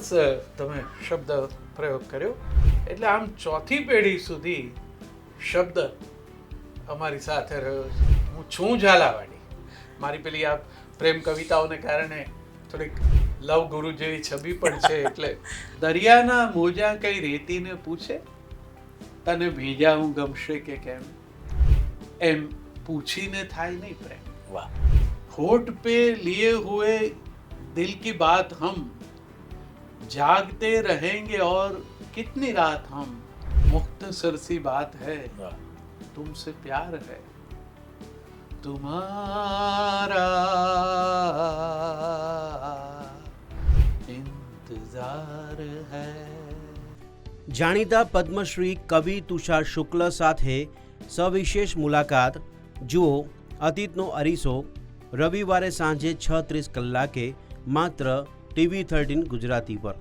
સરસ તમે શબ્દ પ્રયોગ કર્યો. એટલે આમ ચોથી પેઢી સુધી શબ્દ અમારી સાથે રહ્યો છે. હું છું ઝાલાવાડી. મારી પેલી આ પ્રેમ કવિતાઓને કારણે થોડીક લવ ગુરુ જેવી છબી પણ છે. એટલે દરિયાના મોજા કઈ રેતીને પૂછે, તને ભીંજાવું ગમશે કે કેમ, એમ પૂછીને થાય નહીં પ્રેમ. વાહ. होठ पे लिए हुए दिल की बात हम जागते रहेंगे और कितनी रात हम मुख्तसर सी बात है વાહ. तुमसे प्यार है तुम्हारा इंतजार है. જાણીતા પદ્મશ્રી કવિ તુષાર શુક્લ સાથે સવિશેષ મુલાકાત જુઓ અતીતનો અરીસો રવિવારે સાંજે 6:30 કલાકે માત્ર TV13 ગુજરાતી પર.